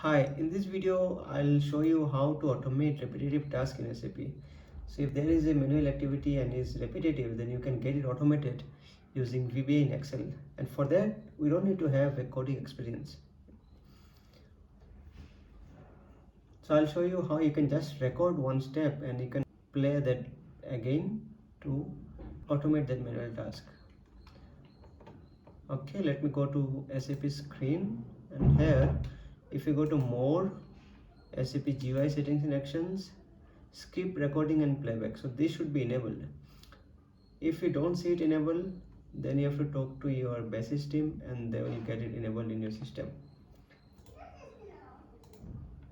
Hi, in this video I'll show you how to automate repetitive tasks in SAP. So if there is a manual activity and is repetitive, then you can get it automated using VBA in Excel. And for that, we don't need to have a coding experience. So I'll show you how you can just record one step and you can play that again to automate that manual task. Okay, let me go to SAP screen, and here if you go to more, SAP GUI settings and actions, skip recording and playback, so this should be enabled. If you don't see it enabled, then you have to talk to your basis team and they will get it enabled in your system.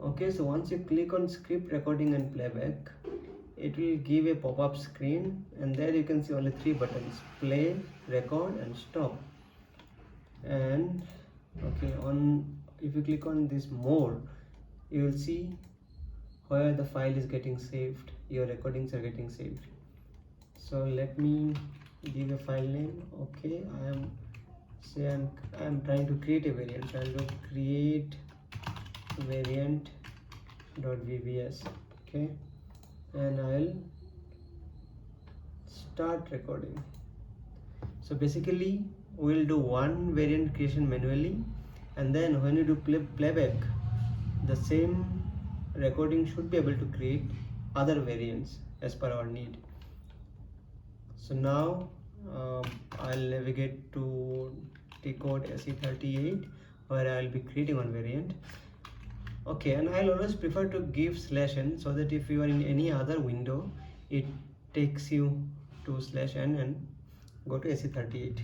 Okay, so once you click on skip recording and playback, it will give a pop-up screen, and there you can see only three buttons: play, record and stop. And okay, if you click on this more, you will see where the file is getting saved, your recordings are getting saved. So let me give a file name. Okay, I am trying to create a variant, so I'll do create variant.vbs. okay, and I'll start recording. So basically we'll do one variant creation manually, and then when you do playback, the same recording should be able to create other variants as per our need. So now I'll navigate to the code SE38 where I'll be creating one variant. Okay, and I'll always prefer to give /n so that if you are in any other window, it takes you to /n and go to SE38.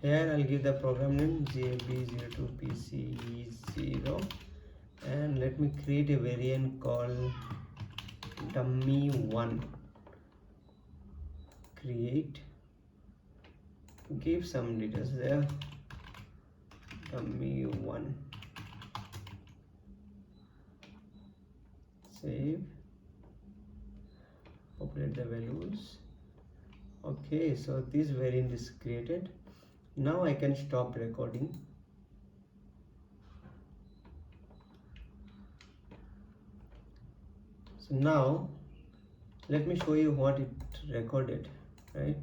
Here I'll give the program name JB02PC0, and let me create a variant called dummy1. Create, give some details there, dummy1, save, populate the values. Okay, so this variant is created. Now I can stop recording. So now let me show you what it recorded, right?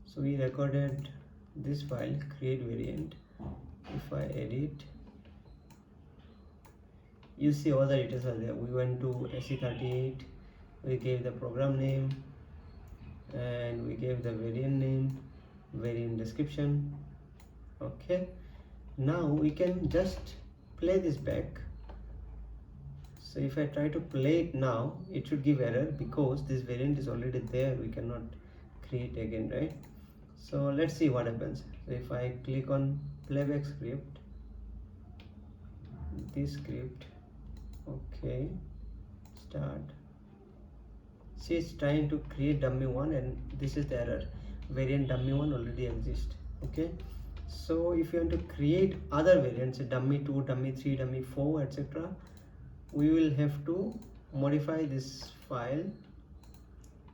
So we recorded this file, create variant. If I edit, you see all the details are there. We went to SE38, we gave the program name, and we gave the variant name, variant description. Okay, now we can just play this back. So if I try to play it now, it should give error because this variant is already there, we cannot create again, right? So let's see what happens. So if I click on playback script, this script, okay, start. See, it's trying to create dummy1 and this is the error, variant dummy1 already exists. Okay, so if you want to create other variants, dummy2, dummy3, dummy4, etc., we will have to modify this file,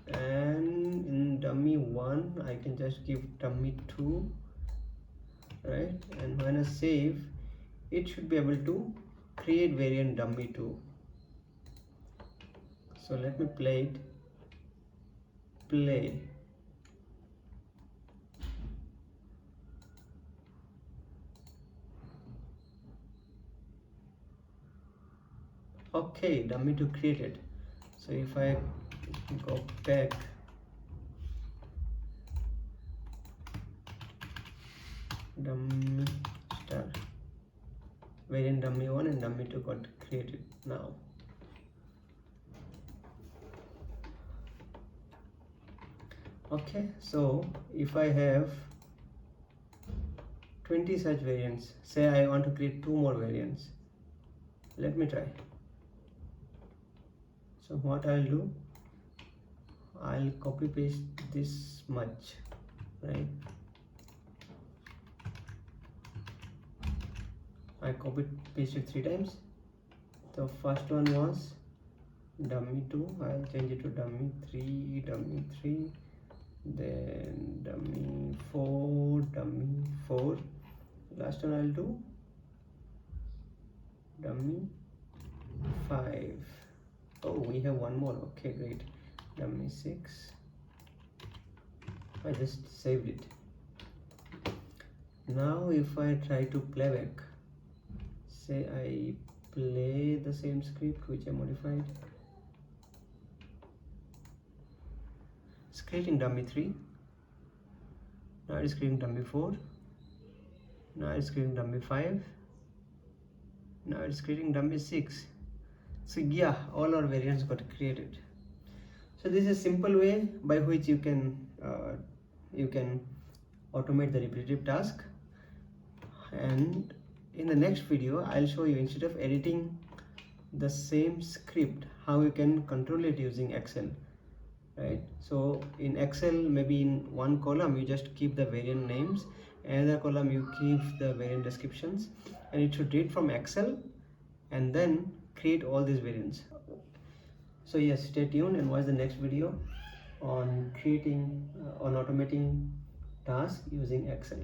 and in dummy1 I can just give dummy2, right? And when I save, it should be able to create variant dummy2. So let me play it. Play. Okay, dummy2 created. So if I go back, dummy star, variant dummy1 and dummy2 got created now. Okay, so if I have 20 such variants, say I want to create 2 more variants, let me try. So what I'll do, I'll copy paste this much, right? I copied pasted 3 times. The first one was dummy2, I'll change it to dummy3, dummy3, then dummy4, dummy4. Last one I'll do dummy 5. Oh, we have one more. Okay, great. Dummy 6. I just saved it. Now if I try to playback, say I play the same script which I modified. It's creating dummy 3. Now it's creating dummy 4. Now it's creating dummy 5. Now it's creating dummy 6. So yeah, all our variants got created. So this is a simple way by which you can automate the repetitive task. And in the next video, I'll show you, instead of editing the same script, how you can control it using Excel. Right? So in Excel, maybe in one column you just keep the variant names, another column you keep the variant descriptions, and it should read from Excel and then create all these variants. So yes, stay tuned and watch the next video on automating tasks using Excel.